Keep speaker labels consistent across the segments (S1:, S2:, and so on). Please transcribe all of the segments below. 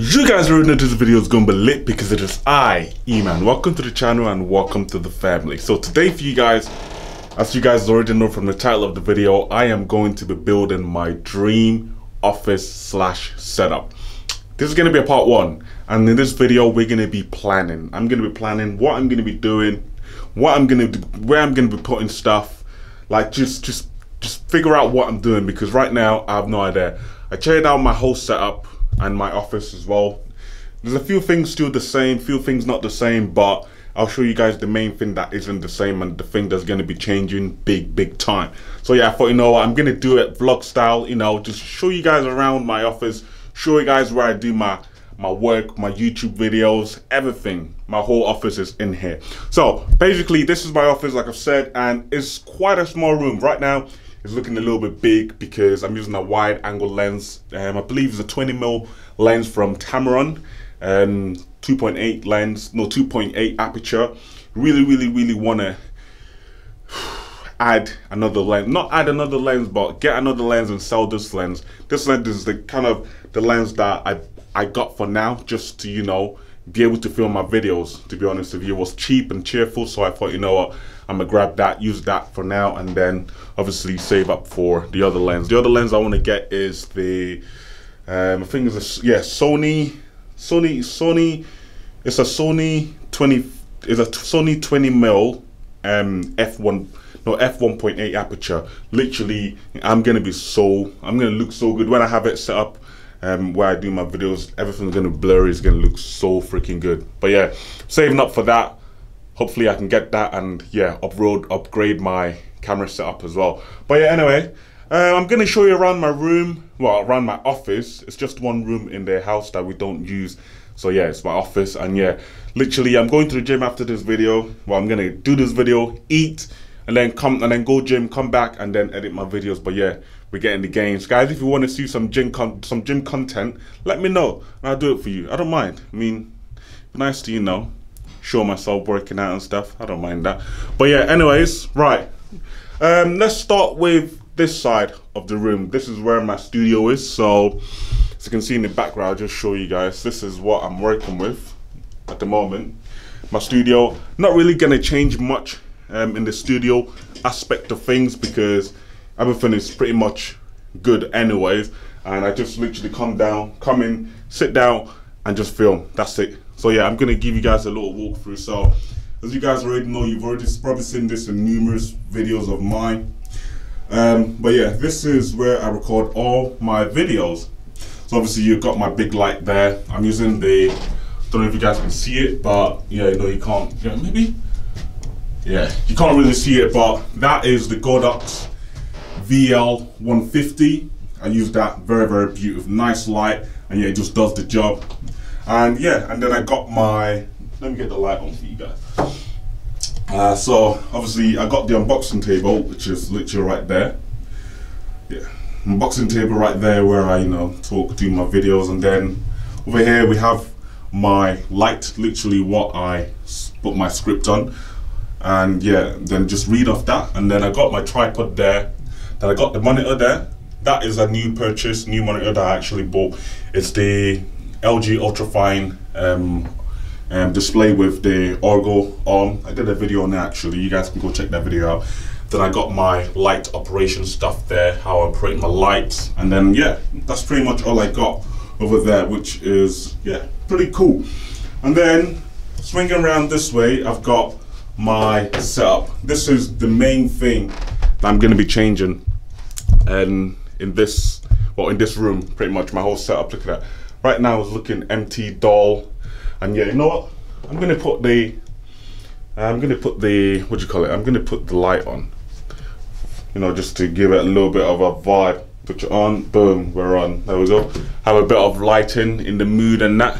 S1: You guys already know this video is going to be lit because it is iEman. Welcome to the channel and welcome to the family. So today for you guys, as you guys already know from the title of the video, I am going to be building my dream office slash setup. This is going to be a part one, and in this video we're going to be planning. I'm going to be planning what I'm going to be doing, what I'm going to do, where I'm going to be putting stuff. Like just figure out what I'm doing, because right now I have no idea. I checked out my whole setup and my office as well. There's a few things still the same, few things not the same, but I'll show you guys the main thing that isn't the same and the thing that's going to be changing big time. So yeah, I thought, you know what, I'm going to do it vlog style, you know, just show you guys around my office, show you guys where I do my work, my YouTube videos, everything. My whole office is in here. So basically this is my office, like I've said, and it's quite a small room. Right now it's looking a little bit big because I'm using a wide angle lens. I believe it's a 20mm lens from Tamron, 2.8 lens, no 2.8 aperture. Really want to add another lens, not add another lens, but get another lens and sell this lens. This lens is the kind of the lens that I got for now, just to, you know, be able to film my videos. To be honest with you, it was cheap and cheerful, so I thought, you know what, I'm gonna grab that, use that for now, and then obviously save up for the other lens. The other lens I want to get is the I think it's a Sony. It's a Sony 20mm f1.8 aperture. Literally, I'm gonna look so good when I have it set up. Where I do my videos, everything's gonna blur, it's gonna look so freaking good. But yeah, saving up for that. Hopefully I can get that and yeah, upgrade my camera setup as well. But yeah, anyway, I'm gonna show you around my room, well, around my office. It's just one room in the house that we don't use. So yeah, it's my office, and yeah, literally I'm going to the gym after this video. Well, I'm gonna do this video, eat, and then go gym, come back, and then edit my videos. But yeah, we're getting the gains, guys. If you want to see some gym content, let me know and I'll do it for you. I don't mind. I mean, nice to, you know, show myself working out and stuff. I don't mind that. But yeah, anyways, right, let's start with this side of the room. This is where my studio is. So as you can see in the background, I'll just show you guys, this is what I'm working with at the moment. My studio, not really gonna change much in the studio aspect of things, because everything is pretty much good anyways, and I just literally come in, sit down and just film. That's it. So yeah, I'm gonna give you guys a little walkthrough. So as you guys already know, you've already probably seen this in numerous videos of mine, but yeah, this is where I record all my videos. So obviously you've got my big light there. I'm using the, don't know if you guys can see it, but yeah, you know, you can't, yeah, maybe, yeah, you can't really see it, but that is the Godox VL150. I use that, very beautiful, nice light, and yeah, it just does the job. And yeah, and then I got my, let me get the light on for you guys. So obviously I got the unboxing table, which is literally right there. Yeah, unboxing table right there where I, you know, do my videos. And then over here we have my light, literally what I put my script on. And yeah, then just read off that. And then I got my tripod there. Then I got the monitor there. That is a new monitor that I actually bought. It's the LG Ultrafine display with the Orgo arm. I did a video on that actually. You guys can go check that video out. Then I got my light operation stuff there, how I operate my lights. And then yeah, that's pretty much all I got over there, which is, yeah, pretty cool. And then swinging around this way, I've got my setup. This is the main thing that I'm gonna be changing, and in this room, pretty much my whole setup. Look at that. Right now it's looking empty, dull, and yeah, you know what? I'm gonna put the what do you call it? I'm gonna put the light on, you know, just to give it a little bit of a vibe. Put it on, boom, we're on. There we go. Have a bit of lighting in the mood and that.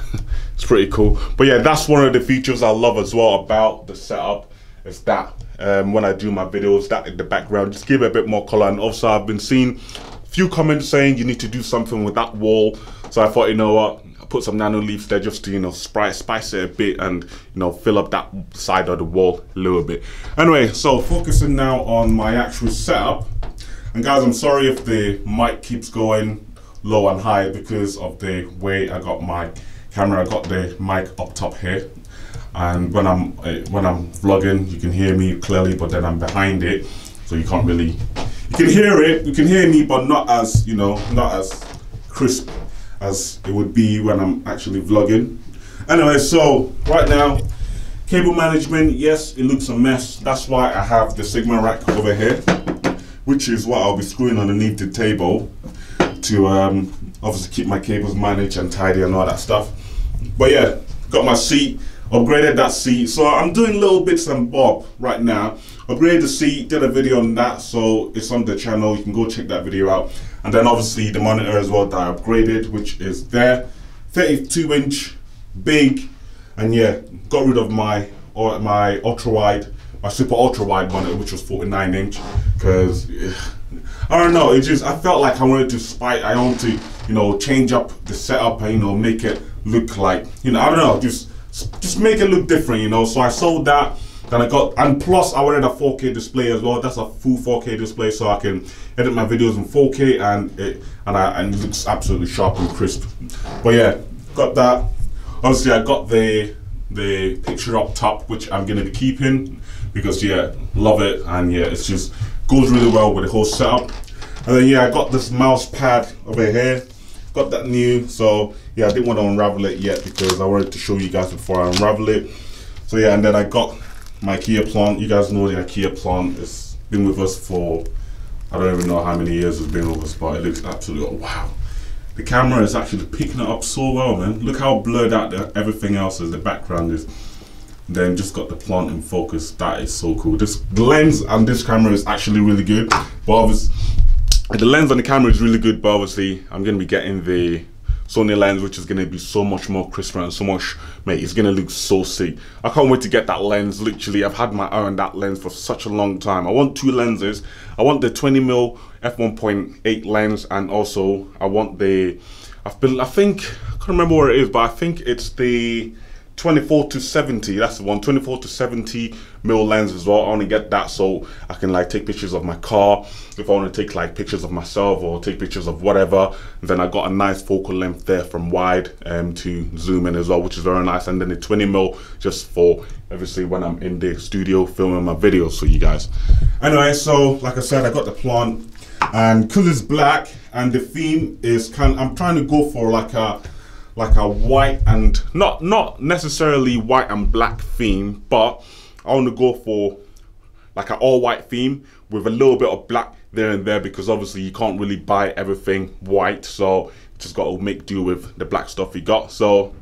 S1: It's pretty cool. But yeah, that's one of the features I love as well about the setup, is that when I do my videos, that in the background, just give it a bit more color. And also I've been seeing a few comments saying you need to do something with that wall. So I thought, you know what, I put some nano leaves there just to, you know, spice it a bit and, you know, fill up that side of the wall a little bit. Anyway, so focusing now on my actual setup. And guys, I'm sorry if the mic keeps going
S2: low and high because of the way I got my camera. I got the mic up top here, and when I'm vlogging, you can hear me clearly, but then I'm behind it, so you can't really. You can hear it. You can hear me, but not as, you know, not as crisp as it would be when I'm actually vlogging. Anyway, so right now, cable management, yes, it looks a mess. That's why I have the Sigma rack over here, which is what I'll be screwing underneath the table to obviously keep my cables managed and tidy and all that stuff. But yeah, got my seat, upgraded that seat. So I'm doing little bits and bob right now. Upgraded the seat, did a video on that, so it's on the channel. You can go check that video out. And then obviously the monitor as well that I upgraded, which is there, 32-inch, big, and yeah, got rid of my ultra wide, my super ultra wide monitor, which was 49-inch, because I don't know, it just, I felt like I wanted to you know, change up the setup and, you know, make it look like, you know, I don't know, just make it look different, you know. So I sold that. Then I got, and plus I wanted a 4K display as well. That's a full 4K display, so I can edit my videos in 4K and it looks absolutely sharp and crisp. But yeah, got that. Obviously I got the picture up top, which I'm gonna be keeping because yeah, love it, and yeah, it's just goes really well with the whole setup. And then yeah, I got this mouse pad over here. Got that new, so yeah, I didn't want to unravel it yet because I wanted to show you guys before I unravel it. So yeah, and then I got my IKEA plant. You guys know the IKEA plant. It's been with us for, I don't even know how many years it's been with us, but it looks absolutely, wow. The camera is actually picking it up so well, man. Look how blurred out everything else is, the background is. Then just got the plant in focus. That is so cool. The lens on this camera is actually really good, but obviously, the lens on the camera is really good, but obviously I'm going to be getting the Sony lens, which is going to be so much more crisper and so much, mate, it's going to look so sick. I can't wait to get that lens. Literally, I've had my eye on that lens for such a long time. I want two lenses. I want the 20mm f1.8 lens, and also I want the, I think, I can't remember what it is, but I think it's the 24-70, that's the one, 24-70mm lens as well. I want to get that so I can like take pictures of my car if I want to take like pictures of myself or take pictures of whatever. And then I got a nice focal length there from wide to zoom in as well, which is very nice. And then the 20mm just for obviously when I'm in the studio filming my videos for you guys. Anyway, so like I said, I got the plant, and because it's black and the theme is I'm trying to go for like a white and not necessarily white and black theme, but I want to go for like an all white theme with a little bit of black there and there, because obviously you can't really buy everything white, so you just got to make do with the black stuff you got. So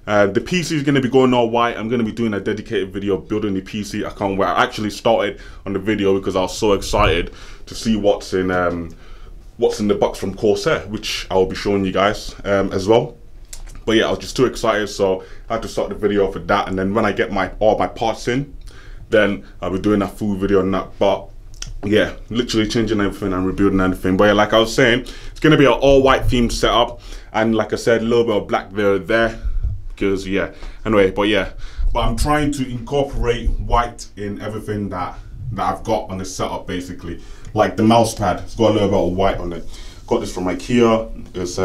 S2: the PC is going to be going all white. I'm going to be doing a dedicated video building the PC. I can't wait. I actually started on the video because I was so excited to see what's in the box from Corsair, which I will be showing you guys as well. But yeah, I was just too excited, so I had to start the video off with that. And then when I get all my parts in, then I'll be doing a full video on that. But yeah, literally changing everything and rebuilding everything. But yeah, like I was saying, it's gonna be an all white themed setup, and like I said, a little bit of black there, because yeah. Anyway, but yeah, I'm trying to incorporate white in everything that I've got on the setup, basically. Like the mouse pad, it's got a little bit of white on it. Got this from IKEA. It's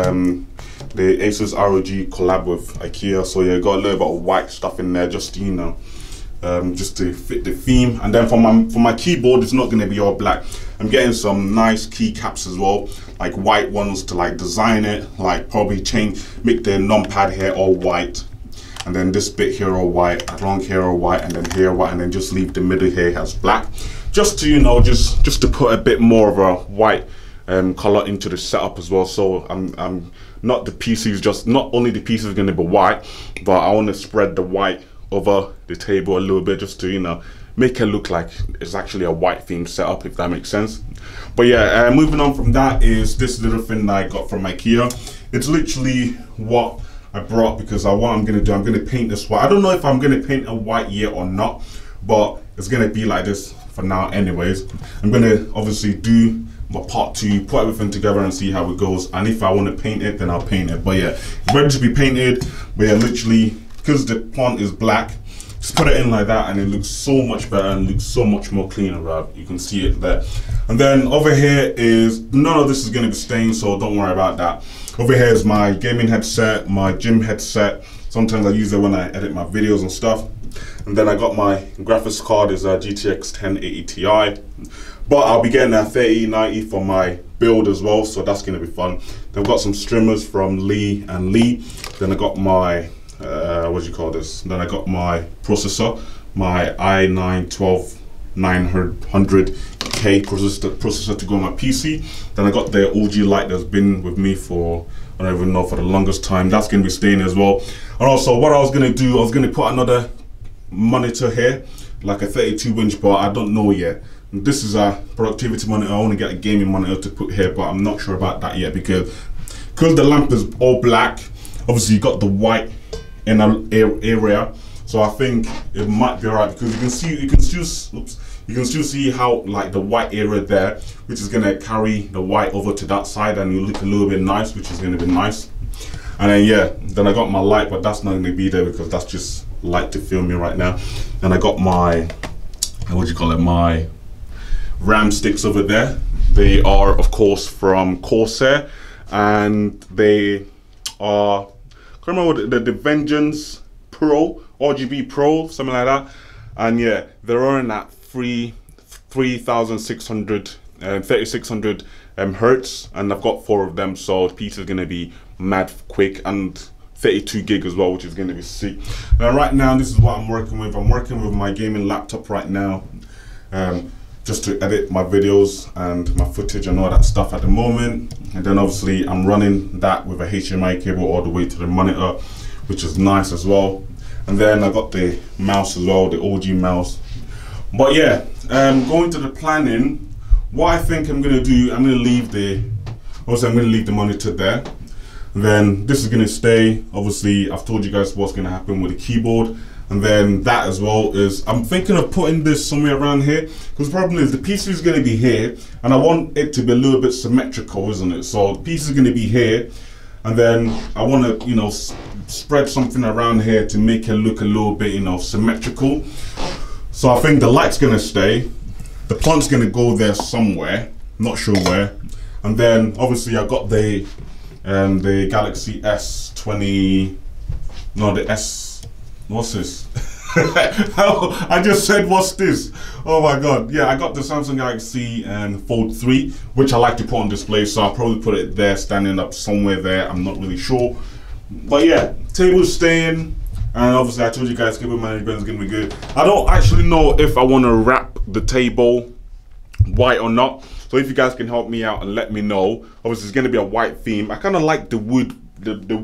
S2: the Asus ROG collab with IKEA, so yeah, got a little bit of white stuff in there, just you know, just to fit the theme. And then for my keyboard, it's not going to be all black. I'm getting some nice keycaps as well, like white ones to like design it, like probably make the numpad here all white, and then this bit here all white, along here all white, and then here white, and then just leave the middle here as black, just to, you know, just to put a bit more of a white color into the setup as well. So I'm not the PC's, just not only the PC is going to be white, but I want to spread the white over the table a little bit, just to, you know, make it look like it's actually a white themed setup, if that makes sense. But yeah, moving on from that is this little thing that I got from IKEA. It's literally what I brought because what I'm going to paint this white. I don't know if I'm going to paint a white yet or not, but it's going to be like this for now anyways. I'm going to obviously do my part 2, put everything together and see how it goes, and if I want to paint it, then I'll paint it. But yeah, it's ready to be painted. But yeah, literally, because the plant is black, just put it in like that, and it looks so much better and looks so much more cleaner, right? You can see it there. And then over here is, none of this is going to be stained, so don't worry about that. Over here is my gaming headset, my gym headset. Sometimes I use it when I edit my videos and stuff. And then I got my graphics card, is a GTX 1080 Ti. But I'll be getting a 3090 for my build as well, so that's going to be fun. Then I've got some streamers from Lee and Lee. Then I got my what do you call this? Then I got my processor, my i9 12900K processor to go on my PC. Then I got the OG light that's been with me for, I don't even know, for the longest time. That's going to be staying as well. And also what I was going to do, I was going to put another monitor here, like a 32-inch, but I don't know yet. This is a productivity monitor. I want to get a gaming monitor to put here, but I'm not sure about that yet because the lamp is all black. Obviously you got the white in an area, so I think it might be alright because you can still see how like the white area there, which is gonna carry the white over to that side, and you look a little bit nice, which is gonna be nice. And then yeah, then I got my light, but that's not gonna be there because that's just light to film me right now. And I got my, what do you call it, my RAM sticks over there. They are of course from Corsair, and they are, I can't remember what the Vengeance Pro, RGB Pro, something like that. And yeah, they're running at 3600 hertz, and I've got 4 of them, so the piece is going to be mad quick, and 32 gig as well, which is going to be sick. Now right now, this is what I'm working with. I'm working with my gaming laptop right now, just to edit my videos and my footage and all that stuff at the moment. And then obviously I'm running that with a HDMI cable all the way to the monitor, which is nice as well. And then I got the mouse as well, the OG mouse. But yeah, going to the planning, what I think I'm gonna do, I'm gonna leave the monitor there. And then this is gonna stay. Obviously I've told you guys what's gonna happen with the keyboard. And then that as well is, I'm thinking of putting this somewhere around here, because the problem is the PC is going to be here, and I want it to be a little bit symmetrical, isn't it? So the piece is going to be here, and then I want to, you know, spread something around here to make it look a little bit, you know, symmetrical. So I think the light's going to stay, the plant's going to go there somewhere, not sure where. And then obviously I got the Galaxy S20, no, the S. What's this? I just said, what's this? Oh my god. Yeah, I got the Samsung Galaxy Fold 3, which I like to put on display, so I'll probably put it there, standing up somewhere there. I'm not really sure. But yeah, table's staying, and obviously I told you guys cable management is going to be good. I don't actually know if I want to wrap the table white or not, so if you guys can help me out and let me know. Obviously it's going to be a white theme. I kind of like the wood, the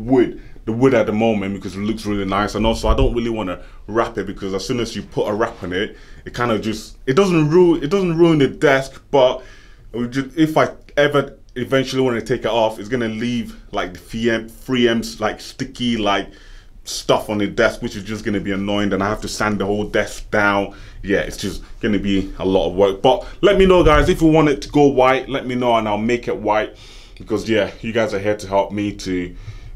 S2: wood at the moment because it looks really nice, and also I don't really want to wrap it because as soon as you put a wrap on it, it kind of just, it doesn't ruin the desk, but it would just, if I ever eventually want to take it off, it's gonna leave like the 3Ms like sticky like stuff on the desk, which is just gonna be annoying. Then I have to sand the whole desk down. Yeah, it's just gonna be a lot of work. But let me know guys, if you want it to go white, let me know and I'll make it white, because yeah, you guys are here to help me to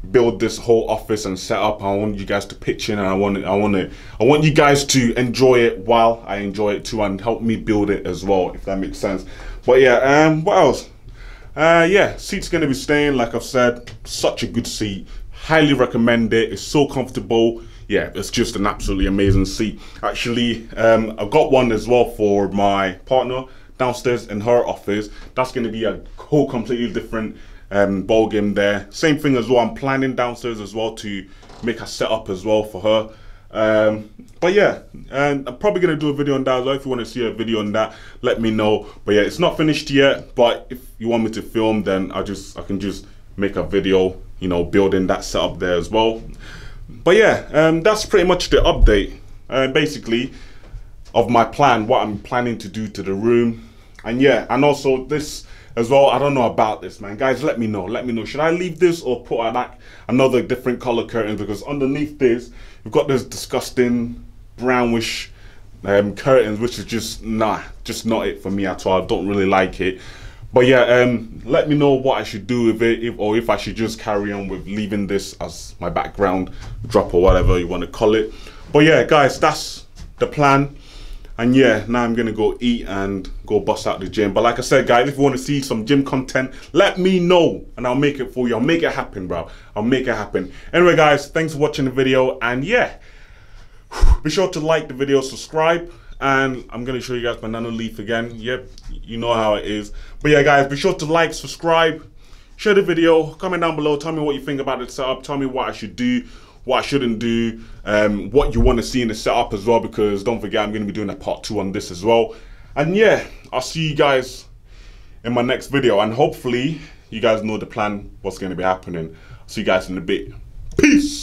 S2: build this whole office and set up. I want you guys to pitch in, and I want you guys to enjoy it while I enjoy it too, and help me build it as well, if that makes sense. But yeah, what else? Yeah, seat's gonna be staying, like I've said. Such a good seat, highly recommend it. It's so comfortable. Yeah, it's just an absolutely amazing seat. Actually, I've got one as well for my partner downstairs in her office. That's gonna be a whole completely different ball game there. Same thing as well, I'm planning downstairs as well to make a setup as well for her. But yeah, and I'm probably gonna do a video on that as well. If you want to see a video on that, let me know. But yeah, it's not finished yet, but if you want me to film, then I can just make a video, you know, building that setup there as well. But yeah, that's pretty much the update basically of my plan, what I'm planning to do to the room. And yeah, and also this as well, I don't know about this, man. Guys, let me know. Should I leave this or put another different color curtain? Because underneath this, we've got this disgusting brownish curtains, which is just not it for me at all. I don't really like it. But yeah, let me know what I should do with it, or if I should just carry on with leaving this as my background drop or whatever you want to call it. But yeah, guys, that's the plan. And yeah, now I'm gonna go eat and go bust out the gym. But like I said, guys, if you want to see some gym content, let me know and I'll make it for you. I'll make it happen, bro. I'll make it happen. Anyway, guys, thanks for watching the video. And yeah, be sure to like the video, subscribe. And I'm gonna show you guys my nano leaf again. Yep, you know how it is. But yeah, guys, be sure to like, subscribe, share the video, comment down below, tell me what you think about the setup, tell me what I should do, what I shouldn't do, what you want to see in the setup as well, because don't forget I'm gonna be doing a part 2 on this as well. And yeah, I'll see you guys in my next video, and hopefully you guys know the plan, what's gonna be happening. I'll see you guys in a bit. Peace.